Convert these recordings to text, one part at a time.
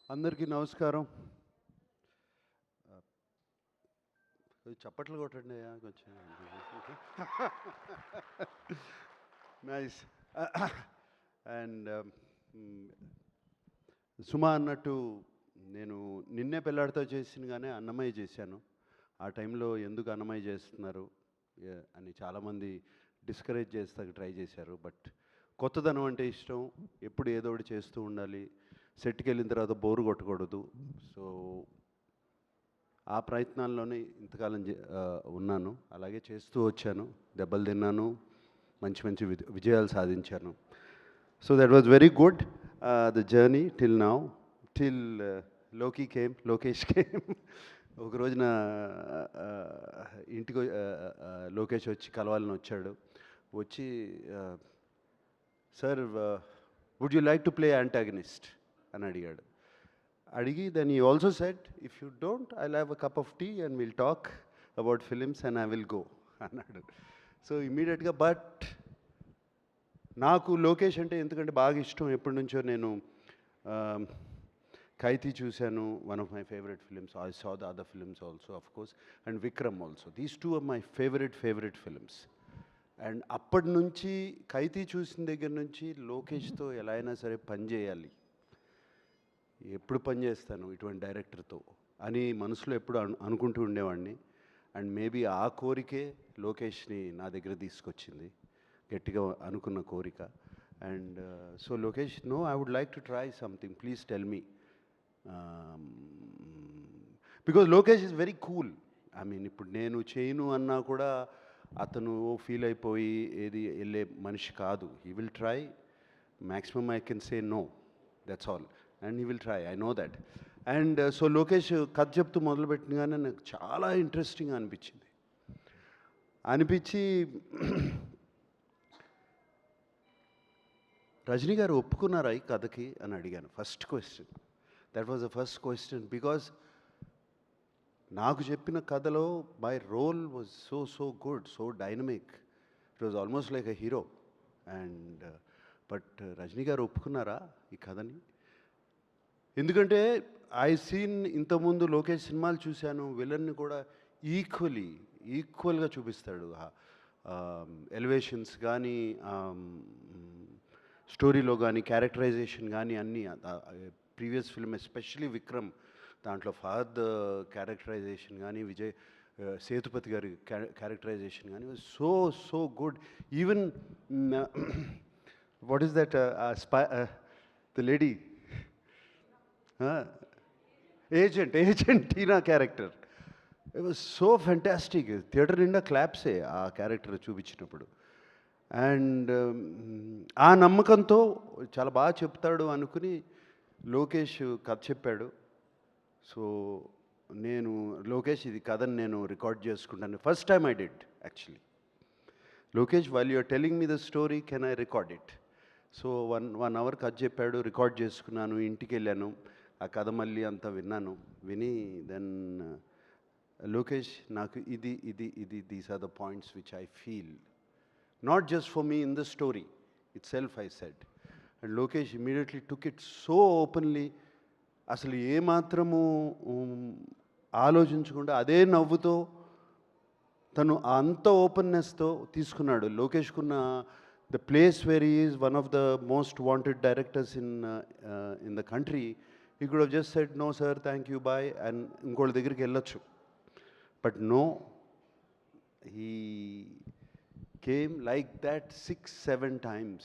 అందరికీ నమస్కారం. కొంచెం చప్పట్లు కొట్టండి అయ్యా కొంచెం. నైస్. అండ్ సుమా అన్నట్టు నేను నిన్నే పెళ్ళాడితో చేసిన కానీ అన్నమయ్య చేశాను. ఆ టైంలో ఎందుకు అన్నమయ్య చేస్తున్నారు అని చాలామంది డిస్కరేజ్ చేస్తాకి ట్రై చేశారు. బట్ కొత్తదనం అంటే ఇష్టం, ఎప్పుడు ఏదో ఒకటి చేస్తూ ఉండాలి, సెట్కి వెళ్ళిన తర్వాత బోరు కొట్టకూడదు. సో ఆ ప్రయత్నాల్లోనే ఇంతకాలం ఉన్నాను, అలాగే చేస్తూ వచ్చాను, దెబ్బలు తిన్నాను, మంచి మంచి విజయాలు సాధించాను. So that was very good the journey till now, till Lokesh came. ఒక రోజున ఇంటికి లోకేష్ వచ్చి కలవాలని వచ్చాడు. వచ్చి sir would you like to play antagonist అని అడిగాడు. అడిగి then he also said if you don't I'll have a cup of tea and will talk about films and I will go అన్నాడు. సో ఇమ్మీడియట్గా బట్ నాకు లోకేష్ అంటే ఎందుకంటే బాగా ఇష్టం, ఎప్పటి నుంచో నేను ఖైదీ చూశాను, one of my favourite films. I saw the other films also of course, and Vikram also. These two are my favourite films. And అప్పటి నుంచి ఖైదీ చూసిన దగ్గర నుంచి లోకేష్తో ఎలా అయినా సరే పని చేయాలి, ఎప్పుడు పని చేస్తాను ఇటువంటి డైరెక్టర్తో అని మనసులో ఎప్పుడు అనుకుంటూ ఉండేవాడిని. అండ్ మేబీ ఆ కోరికే లోకేష్ని నా దగ్గర తీసుకొచ్చింది, గట్టిగా అనుకున్న కోరిక. And so Lokesh, no, I would like to try something, please tell me. Because Lokesh is very cool. I mean ఇప్పుడు నేను చేయను అన్నా కూడా అతను ఫీల్ అయిపోయి ఏది వెళ్ళే మనిషి కాదు. He will try, maximum I can say no, that's all, and he will try, I know that. And so Lokesh కథ చెప్తూ మొదలుపెట్టినగానే నాకు చాలా ఇంట్రెస్టింగ్గా అనిపించి రజనీ గారు ఒప్పుకున్నారా ఈ కథకి అని అడిగాను. First question, that was the first question. Because నాకు చెప్పిన కథలో my role was so good, so dynamic, it was almost like a hero. And but Rajini garu ఒప్పుకున్నారా ఈ కథని? ఎందుకంటే ఐ సీన్ ఇంతకుముందు లోకేష్ సినిమాలు చూశాను, విలన్ని కూడా ఈక్వల్గా చూపిస్తాడు. ఎలివేషన్స్ కానీ, స్టోరీలో కానీ, క్యారెక్టరైజేషన్ కానీ అన్నీ. ప్రీవియస్ ఫిల్మ్ ఎస్పెషలీ విక్రమ్, దాంట్లో ఫహద్ క్యారెక్టరైజేషన్ కానీ, విజయ్ సేతుపతి గారి క్యారెక్టరైజేషన్ కానీ so good. Even what is that the lady agent Tina character, it was so fantastic. Theatre నిండా క్లాప్సే ఆ క్యారెక్టర్ చూపించినప్పుడు. అండ్ ఆ నమ్మకంతో చాలా బాగా చెప్తాడు అనుకుని లోకేష్ కథ చెప్పాడు. సో నేను లోకేష్ ఇది కథని నేను రికార్డ్ చేసుకుంటాను. First time I did actually. Lokesh, while you're telling me the story, can I record it? So one hour కథ చెప్పాడు, రికార్డ్ చేసుకున్నాను, ఇంటికి వెళ్ళాను, ఆ కథ మళ్ళీ అంతా విని దెన్ లోకేష్, నాకు ఇది these are the points which I feel, not just for me in the story itself, I said. And Lokesh immediately took it so openly, అసలు ఏమాత్రము ఆలోచించకుండా అదే నవ్వుతో తను అంత ఓపెన్నెస్తో తీసుకున్నాడు. లోకేష్కున్న the place where he is one of the most wanted directors in the country. He could have just said, no sir, thank you, bye, and ఇంకోళ్ళ దగ్గరికి వెళ్ళొచ్చు. But no, he came like that 6-7 times.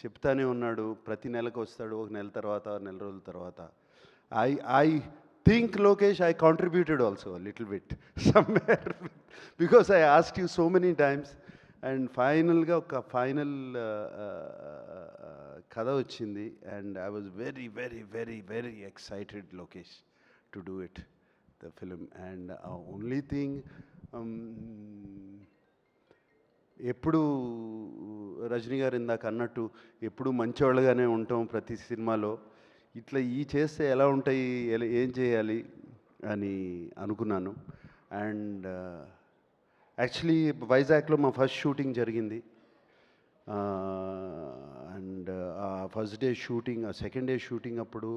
చెప్తానే ఉన్నాడు, ప్రతి నెలకు వస్తాడు, ఒక నెల తర్వాత, నెల రోజుల తర్వాత. I think Lokesh, I contributed also a little bit somewhere because I asked you so many times. And ఫైనల్గా ఒక ఫైనల్ కథ వచ్చింది. And I was very excited, Lokesh, to do it, the film. And only thing, ఎప్పుడు రజనీ గారు ఇందాక అన్నట్టు ఎప్పుడు మంచివాళ్ళగానే ఉంటాం ప్రతి సినిమాలో, ఇట్లా చేస్తే ఎలా ఉంటాయి, ఏం చేయాలి అని అనుకున్నాను. అండ్ యాక్చువల్లీ వైజాగ్లో మా ఫస్ట్ షూటింగ్ జరిగింది. అండ్ ఆ ఫస్ట్ డే షూటింగ్, ఆ సెకండ్ డే షూటింగ్ అప్పుడు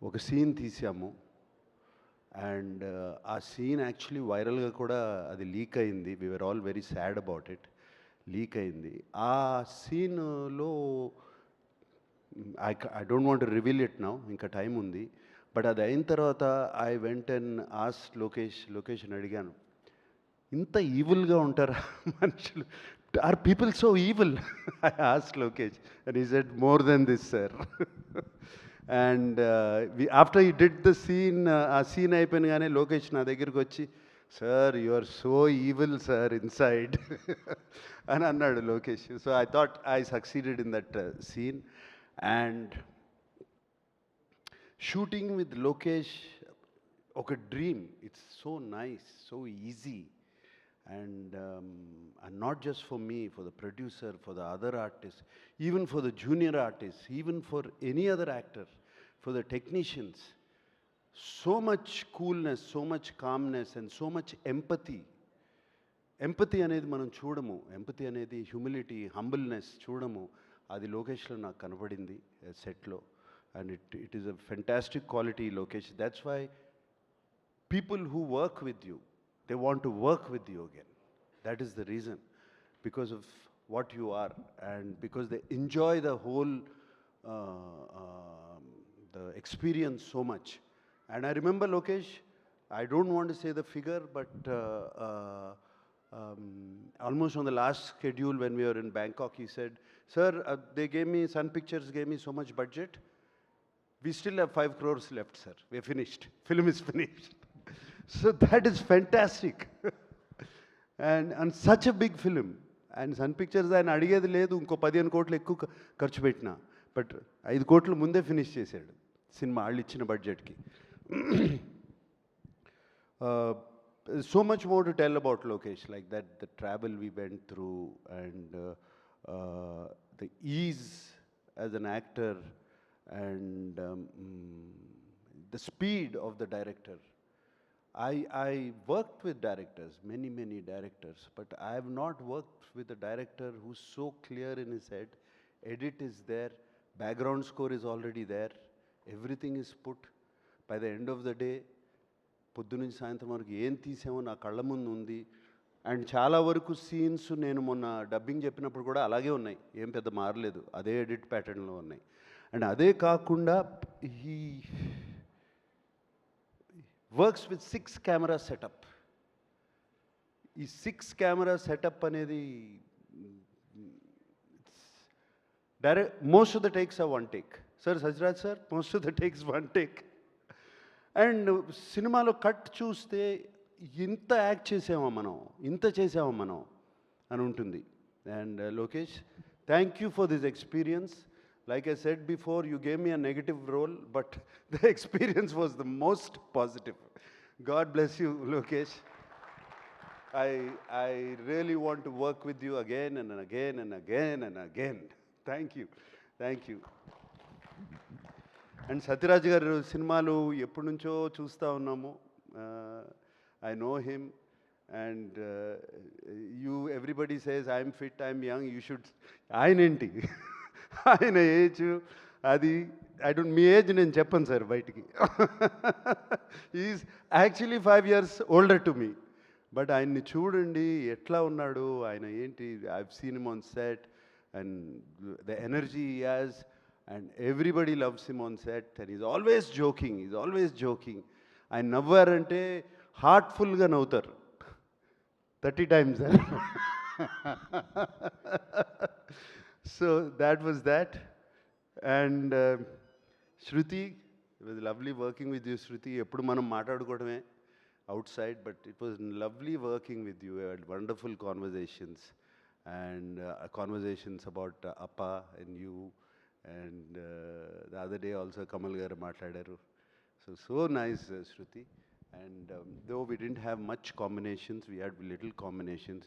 ఒక సీన్ తీసాము. అండ్ ఆ సీన్ యాక్చువల్లీ వైరల్గా కూడా అది లీక్ అయింది. We were all very sad about it. Leak అయింది. ఆ సీన్లో I don't want to reveal it now, ఇంకా టైం ఉంది. బట్ అది అయిన తర్వాత ఐ వెంట్ అండ్ లొకేషన్ అడిగాను, ఇంత ఈవిల్గా ఉంటారా మనుషులు? Are people so evil? I asked Lokesh and he said more than this sir. And after he did the scene, ఆ సీన్ అయిపోయినగానే లోకేష్ నా దగ్గరికి వచ్చి, sir you are so evil sir inside అని అన్నాడు Lokesh. So I thought I succeeded in that scene. And shooting with Lokesh ఒక dream. It's so nice, so easy. And not just for me, for the producer, for the other artists, even for the junior artists, even for any other actor, for the technicians. So much coolness, so much calmness, and so much empathy. Empathy అనేది మనం చూడము, empathy అనేది humility, humbleness చూడము. అది లోకేష్లో నాకు కనపడింది సెట్లో. And it is a fantastic quality Lokesh. That's why people who work with you, they want to work with you again. That is the reason, because of what you are, and because they enjoy the whole the experience so much. And I remember Lokesh, I don't want to say the figure, but almost on the last schedule when we were in Bangkok, he said, sir, they gave me, Sun Pictures gave me so much budget, we still have 5 crores left, sir. We're finished. Film is finished. So that is fantastic. And such a big film. And Sun Pictures ఆయన అడిగేది లేదు, ఇంకో 15 కోట్లు ఎక్కువ ఖర్చు పెట్టినా, but 5 కోట్లు ముందే ఫినిష్ చేశాడు సినిమా వాళ్ళు ఇచ్చిన బడ్జెట్కి. So much more to tell about Lokesh, like that, the travel we went through, and the ease as an actor, and the speed of the director. I worked with directors, many directors, but I have not worked with a director who's so clear in his head. Edit is there, background score is already there, everything is put. By the end of the day, పొద్దునుంచి సాయంత్రం వరకు ఏం తీసామో నా కళ్ళ ముందు ఉంది. And చాలా వరకు సీన్స్ నేను మొన్న డబ్బింగ్ చెప్పినప్పుడు కూడా అలాగే ఉన్నాయి, ఏం పెద్ద మారలేదు, అదే ఎడిట్ ప్యాటర్న్లో ఉన్నాయి. అండ్ అదే కాకుండా ఈ వర్క్స్ విత్ 6 కెమెరా సెటప్. ఈ 6 కెమెరా సెటప్ అనేది direct, most of the takes are 1 take. Sir సజ్రాజ్ sir, most of the takes 1 take. And సినిమాలో కట్ చూస్తే ఇంత యాక్ట్ చేసామా మనం, ఇంత చేసామా మనం అని ఉంటుంది. And Lokesh, thank you for this experience. Like I said before, you gave me a negative role, but the experience was the most positive. God bless you, Lokesh. I really want to work with you again and again and again and again. Thank you. Thank you. And Sathyaraj గారు సినిమాలు ఎప్పటి నుంచో చూస్తూ ఉన్నాము. I know him, and everybody says I'm fit, I'm young, you should. ఆయనేంటి ఆయన age అది, I don't, me age నేను చెప్పను సార్ బయటికి. Is actually 5 years older to me. But ఆయన్ని చూడండి ఎట్లా ఉన్నాడు, ఆయన ఏంటి, I've seen him on set, and the energy he has, and everybody loves him on set, and is always joking. ఆయన నవ్వారంటే హార్ట్ఫుల్గా నవ్వుతారు 30 times. So that was that. And Shruti, it was lovely working with you, Shruti. Eppudu manam maatadukodame outside, but it was lovely working with you. We had wonderful conversations, and conversations about Appa and you, and the other day also Kamal garu maatadaru. So nice, Shruti. And though we didn't have much combinations, we had little combinations,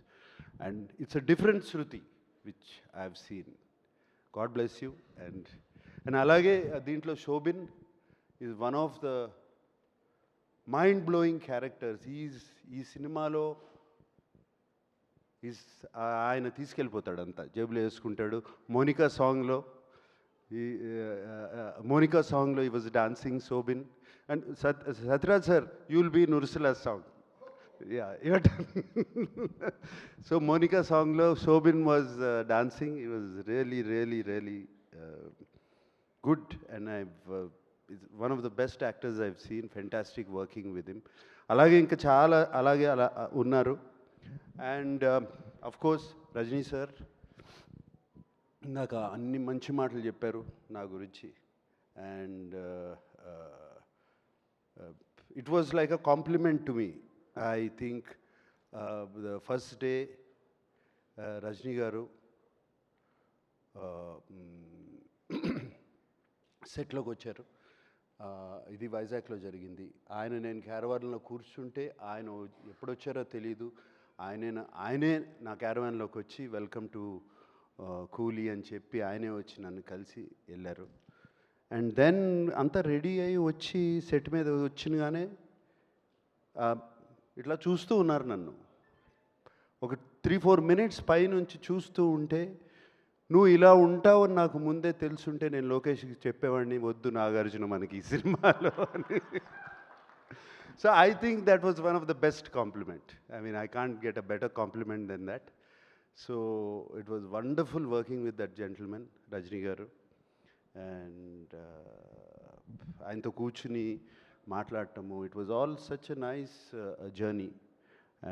and it's a different Shruti which I have seen. God bless you. And alage deentlo Shobin is one of the mind blowing characters. Ee సినిమాలో ఆయన తీసుకెళ్ళిపోతాడు అంతా, జేబులో వేసుకుంటాడు. మోనికా సాంగ్లో Monica song lo he was dancing, Sobin. And Satraj sir, you'll be in Ursula's song. Yeah, your turn. So Monica song lo Sobin was dancing. He was really, really, really good, and is one of the best actors I've seen. Fantastic working with him. అలాగే ఇంకా చాలా అలాగే అలా ఉన్నారు. And of course Rajini sir ఇందాక అన్ని మంచి మాటలు చెప్పారు నా గురించి. And it was like a compliment to me. I think the first day Rajini garu సెట్లోకి వచ్చారు. ఇది వైజాగ్లో జరిగింది. నేను క్యారవాన్లో కూర్చుంటే ఆయన ఎప్పుడొచ్చారో తెలీదు. ఆయనే నా క్యారవాన్లోకి వచ్చి వెల్కమ్ టు కూలీ అని చెప్పి ఆయనే వచ్చి నన్ను కలిసి వెళ్ళారు. అండ్ దెన్ అంతా రెడీ అయ్యి వచ్చి సెట్ మీద వచ్చినగానే ఇట్లా చూస్తూ ఉన్నారు నన్ను. ఒక 3-4 మినిట్స్ పైనుంచి చూస్తూ ఉంటే, నువ్వు ఇలా ఉంటావని నాకు ముందే తెలుసుంటే నేను లోకేష్కి చెప్పేవాడిని, వద్దు నాగార్జున మనకి ఈ సినిమాలో అని. So I think that was one of the best compliment. I mean I can't get a better compliment than that. So it was wonderful working with that gentlemen Rajini garu. And ఆయనతో కూర్చుని మాట్లాడటము, it was all such a nice journey.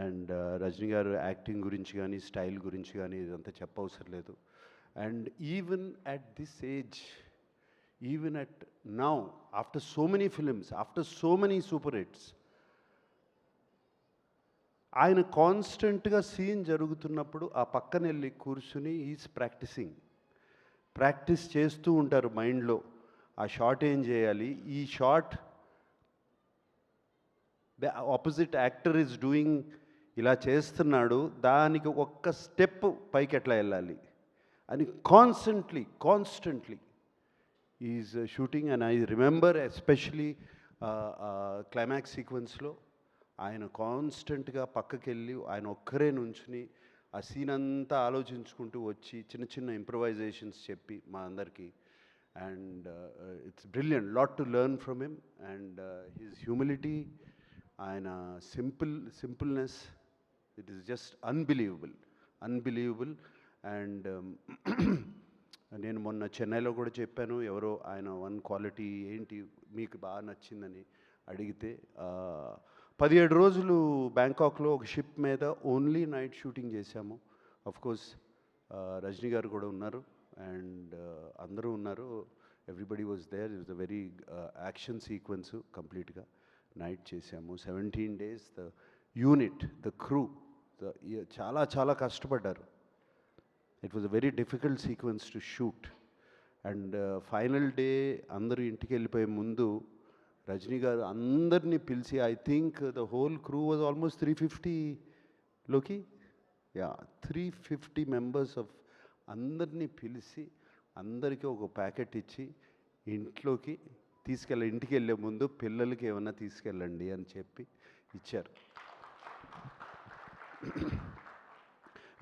And Rajini garu acting గురించి కానీ style గురించి కానీ ఇదంతా చెప్పవసరం లేదు. And even at this age, even at now, after so many films, after so many super hits, ఆయన కాన్స్టెంట్గా సీన్ జరుగుతున్నప్పుడు ఆ పక్కన వెళ్ళి కూర్చుని ఈజ్ ప్రాక్టీస్ చేస్తూ ఉంటారు మైండ్లో. ఆ షాట్ ఏం చేయాలి, ఈ shot the opposite actor is doing, ఇలా చేస్తున్నాడు, దానికి ఒక్క స్టెప్ పైకి ఎట్లా వెళ్ళాలి అని constantly is shooting. And I remember especially climax సీక్వెన్స్లో ఆయన కాన్స్టెంట్గా పక్కకెళ్ళి ఆయన ఒక్కరే నుంచుని ఆ సీన్ అంతా ఆలోచించుకుంటూ వచ్చి చిన్న చిన్న ఇంప్రవైజేషన్స్ చెప్పి మా అందరికీ. And it's brilliant, lot to learn from him. And his humility, ఆయన సింపుల్నెస్, it is just unbelievable. And నేను మొన్న చెన్నైలో కూడా చెప్పాను, ఎవరో ఆయన వన్ క్వాలిటీ ఏంటి మీకు బాగా నచ్చిందని అడిగితే, 17 రోజులు బ్యాంకాక్లో ఒక షిప్ మీద ఓన్లీ నైట్ షూటింగ్ చేశాము. అఫ్కోర్స్ రజనీ గారు కూడా ఉన్నారు అండ్ అందరూ ఉన్నారు. Everybody was there. It was a very action sequence. కంప్లీట్గా నైట్ చేశాము. 17 days. The unit, the crew చాలా కష్టపడ్డారు. It was a very difficult sequence to shoot. And final day అందరూ ఇంటికి వెళ్ళిపోయే ముందు రజనీ గారు అందరినీ పిలిచి, I think the whole crew was almost 350 350 members of అందరినీ పిలిచి అందరికీ ఒక ప్యాకెట్ ఇచ్చి ఇంట్లోకి ఇంటికి వెళ్ళే ముందు పిల్లలకి ఏమన్నా తీసుకెళ్ళండి అని చెప్పి ఇచ్చారు.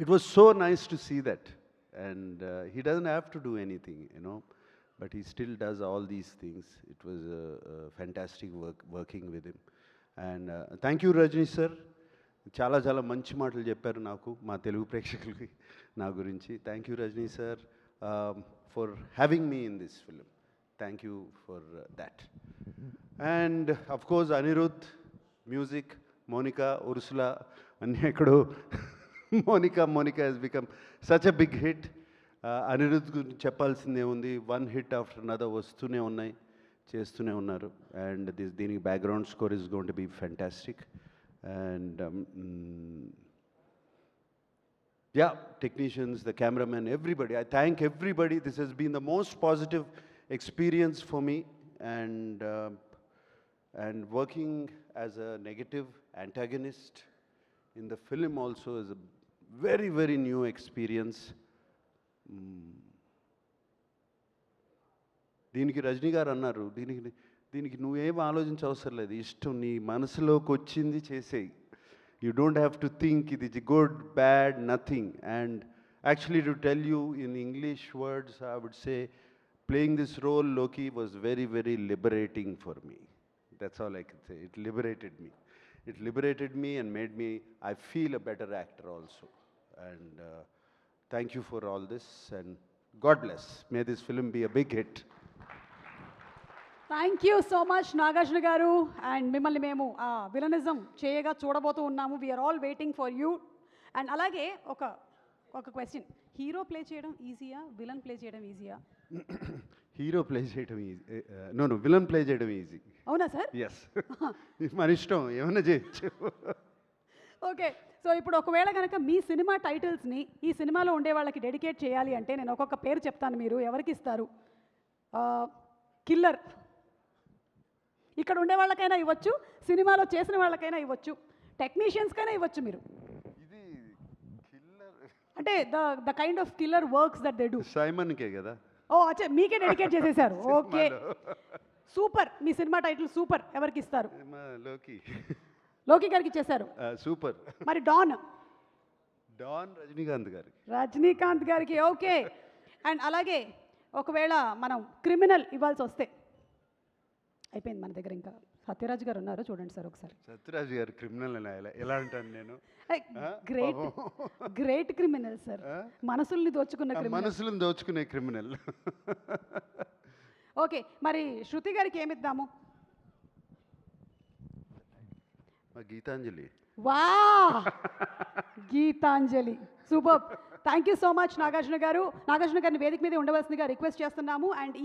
It was so nice to see that. And he doesn't have to do anything, but he still does all these things. It was fantastic working with him. And thank you, Rajni sir. చాలా మంచి మాటలు చెప్పారు నాకు, మా తెలుగు ప్రేక్షకులకి నా గురించి. Thank you Rajini sir for having me in this film. Thank you for that. And of course Anirudh, music, Monica, Ursula అన్నీ ఎక్కడో. Monica has become such a big hit. Anirudh గురించి చెప్పాల్సిందే ఉంది. వన్ హిట్ ఆఫ్టర్ అనదర్ వస్తూనే ఉన్నాయి, చేస్తూనే ఉన్నారు. అండ్ దీనికి background score is going to be fantastic. And technicians, the cameraman, everybody. I thank everybody. This has been the most positive experience for me. And working as a negative antagonist in the film also is a very, very new experience. దీనికి రజనీ గారు అన్నారు, దీనికి నువ్వేం ఆలోచించవసరం లేదు, ఇష్టం నీ మనసులోకి వచ్చింది చేసేయి. You don't have to think it is good, bad, nothing. And actually, to tell you in English words, I would say playing this role, Loki, was very, very liberating for me. That's all I can say. It liberated me. It liberated me and made me, I feel a better actor also. And thank you for all this, and God bless. May this film be a big hit. Thank you so much Nagarjuna garu. And మిమ్మల్ని మేము ఆ villainism చేయగా చూడబోతూ ఉన్నాము. We're all waiting for you. And అలాగే ఒక question, hero play చేయడం ఈజీయా, villain play చేయడం ఈజీయా? హీరో ప్లే చేయడం ఈజీ, నో విలన్ ప్లే చేయడం ఈజీ. అవునా సార్? ఎస్. మన ఇష్టం, ఏమైనా చేయొచ్చు. ఓకే, సో ఇప్పుడు ఒకవేళ కనుక మీ సినిమా టైటిల్స్ని ఈ సినిమాలో ఉండే వాళ్ళకి డెడికేట్ చేయాలి అంటే నేను ఒక్కొక్క పేరు చెప్తాను, మీరు ఎవరికి ఇస్తారు? కిల్లర్ ఇక్కడ ఉండే వాళ్ళకైనా ఇవ్వచ్చు, సినిమాలో చేసిన వాళ్ళకైనా ఇవ్వచ్చు, టెక్నీషియన్స్కైనా ఇవ్వచ్చు. మీరు ఇది కిల్లర్ అంటే the kind of killer works that they do. సైమన్కే కదా. ఓ అచ్చా, మీకే డెడికేట్ చేసేసారు. Okay, super. మీ సినిమా టైటిల్ సూపర్. ఎవరికి ఇస్తారు? లోకి. లోకి గారికి ఇచ్చేశారు. సూపర్. మరి డాన్ రజనీకాంత్ గారికి. రజనీకాంత్ గారికి. ఓకే. అండ్ అలాగే ఒకవేళ మనం క్రిమినల్ ఇవ్వాల్సి వస్తే, అయిపోయింది మన దగ్గర, ఇంకా సత్యరాజ్ గారు ఉన్నారు, చూడండి సార్ ఒకసారి. సత్యరాజ్ గారు క్రిమినల్ ఎలా అంటాను నేను? గ్రేట్ క్రిమినల్ సార్, మనసుల్ని దోచుకున్న క్రిమినల్. మనసులను దోచుకునే క్రిమినల్. ఓకే, మరి శృతి గారికి ఏమిద్దాము? గీతాంజలి. వా, Geetanjali, super. Thank you so much Nagarjuna garu. Nagarjuna గారిని వేదిక మీద ఉండవలసిందిగా రిక్వెస్ట్ చేస్తున్నాము. అండ్ ఈ